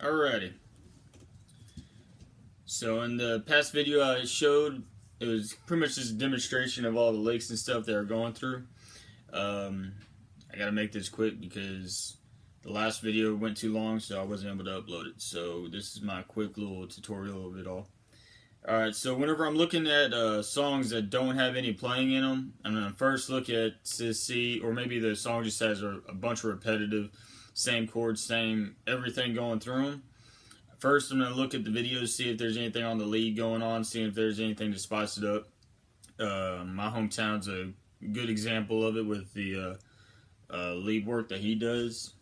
Alrighty. So in the past video I showed, it was pretty much just a demonstration of all the licks and stuff that are going through. I gotta make this quick because the last video went too long, so I wasn't able to upload it. So this is my quick little tutorial of it all. Alright, so whenever I'm looking at songs that don't have any playing in them, I'm going to first look at to see, or maybe the song just has a bunch of repetitive, same chords, same everything going through them. First, I'm going to look at the videos, see if there's anything on the lead going on, see if there's anything to spice it up. My hometown's a good example of it with the lead work that he does.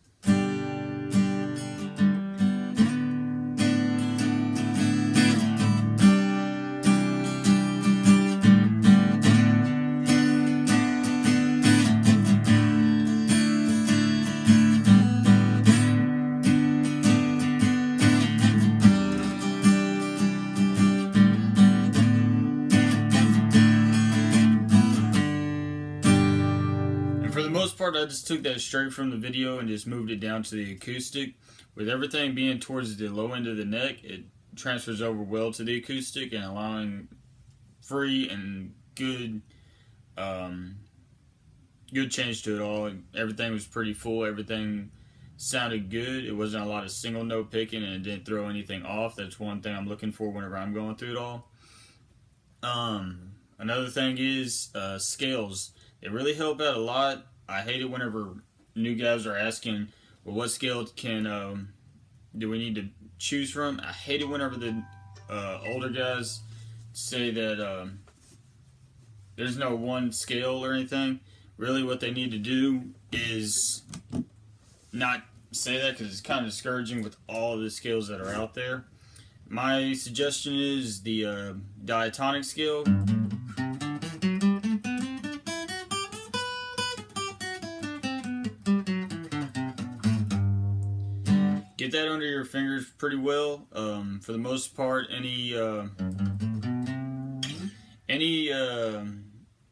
For the most part, I just took that straight from the video and just moved it down to the acoustic. With everything being towards the low end of the neck, it transfers over well to the acoustic and allowing free and good good change to it all. Everything was pretty full. Everything sounded good. It wasn't a lot of single note picking, and it didn't throw anything off. That's one thing I'm looking for whenever I'm going through it all. Another thing is scales. They really help out a lot. I hate it whenever new guys are asking, well, what scale do we need to choose from? I hate it whenever the older guys say that there's no one scale or anything. Really what they need to do is not say that, because it's kind of discouraging with all of the scales that are out there. My suggestion is the diatonic scale. Get that under your fingers pretty well. For the most part, any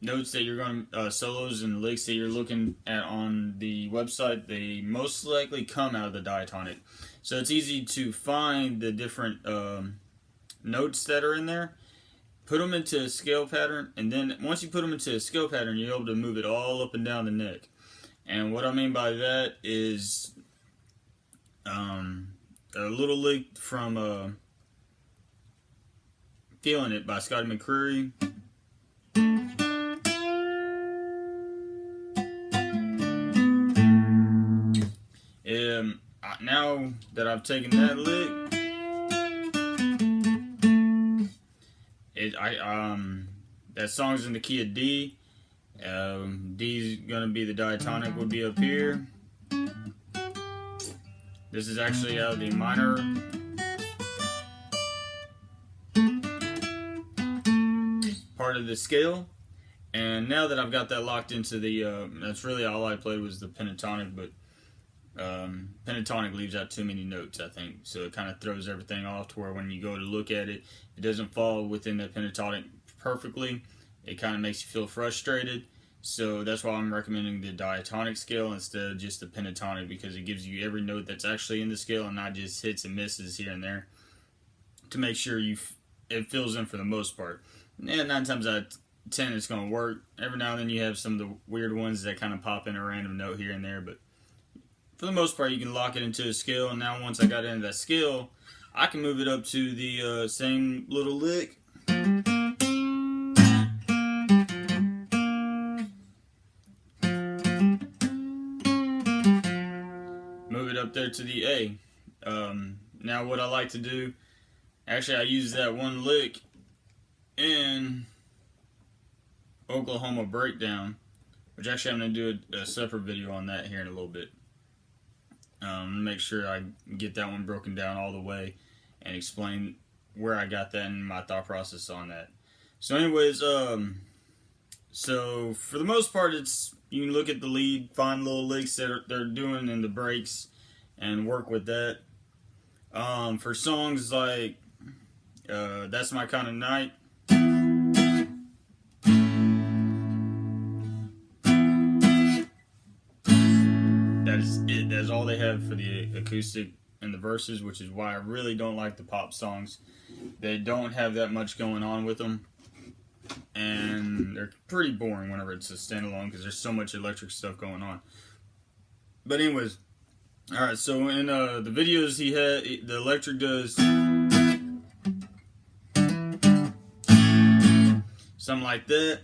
notes that you're going to, solos and licks that you're looking at on the website, they most likely come out of the diatonic. So it's easy to find the different notes that are in there, put them into a scale pattern, and then once you put them into a scale pattern, you're able to move it all up and down the neck. And what I mean by that is a little lick from Feeling It by Scotty McCreery. Now that I've taken that lick, that song's in the key of D. D's gonna be the diatonic, would be up here. This is actually out of the minor. Part of the scale. And now that I've got that locked into the, that's really all I played was the pentatonic, but pentatonic leaves out too many notes, I think. So it kind of throws everything off to where when you go to look at it, it doesn't fall within the pentatonic perfectly. It kind of makes you feel frustrated. So that's why I'm recommending the diatonic scale instead of just the pentatonic, because it gives you every note that's actually in the scale and not just hits and misses here and there, to make sure it fills in for the most part. And 9 times out of 10 it's going to work. Every now and then you have some of the weird ones that kind of pop in a random note here and there, but for the most part you can lock it into a scale. And now once I got into that scale, I can move it up to the same little lick. Move it up there to the A. Now what I like to do, actually I use that one lick in Oklahoma Breakdown, which actually I'm going to do a separate video on that here in a little bit. Make sure I get that one broken down all the way and explain where I got that and my thought process on that. So anyways, so for the most part, you can look at the lead, find little licks that they're doing in the breaks, and work with that. For songs like That's My Kind of Night, that is it. That's all they have for the acoustic in the verses, which is why I really don't like the pop songs. They don't have that much going on with them, and they're pretty boring whenever it's a standalone because there's so much electric stuff going on. But anyways, alright, so in the videos he had, the electric does something like that.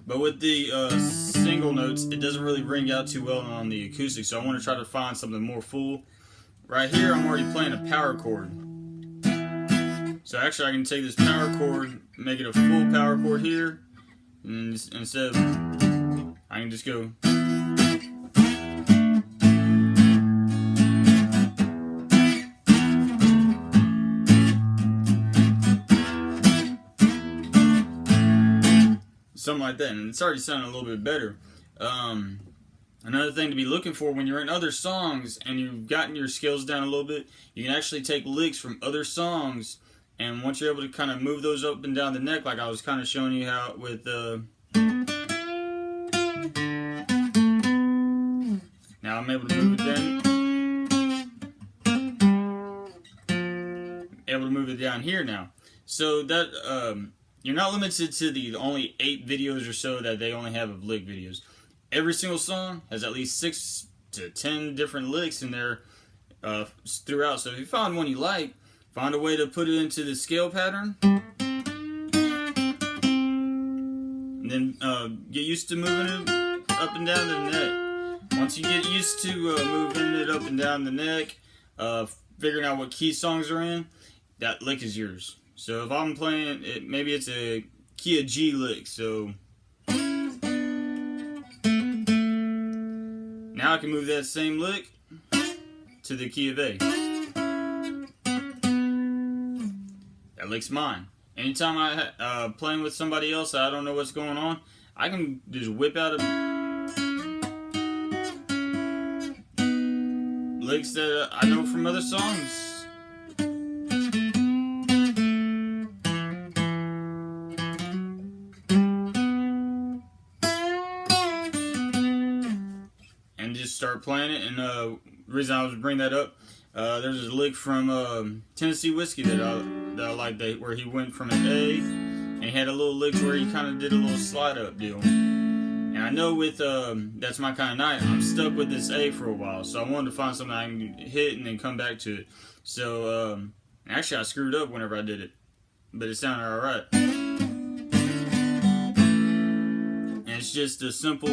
But with the single notes, it doesn't really ring out too well on the acoustic, so I want to try to find something more full. Right here, I'm already playing a power chord. So actually, I can take this power chord, make it a full power chord here, and instead of, I can just go. Something like that, and it's already sounding a little bit better. Another thing to be looking for when you're in other songs and you've gotten your scales down a little bit, you can actually take licks from other songs, and once you're able to kind of move those up and down the neck, like I was kind of showing you how with now I'm able to move it down, able to move it down here now. So that you're not limited to the only 8 videos or so that they only have of lick videos. Every single song has at least 6 to 10 different licks in there throughout. So if you find one you like, find a way to put it into the scale pattern. And then get used to moving it up and down the neck. Once you get used to moving it up and down the neck, figuring out what key songs are in, that lick is yours. So if I'm playing it, maybe it's a key of G lick, so now I can move that same lick to the key of A. That lick's mine. Anytime I playing with somebody else, I don't know what's going on, I can just whip out licks that I know from other songs. Start playing it, and the reason I was bringing that up, there's a lick from Tennessee Whiskey that I like, where he went from an A, and he had a little lick where he kind of did a little slide up deal. And I know with That's My Kind of Night, I'm stuck with this A for a while, so I wanted to find something I can hit and then come back to it. So actually I screwed up whenever I did it, but it sounded alright. And it's just a simple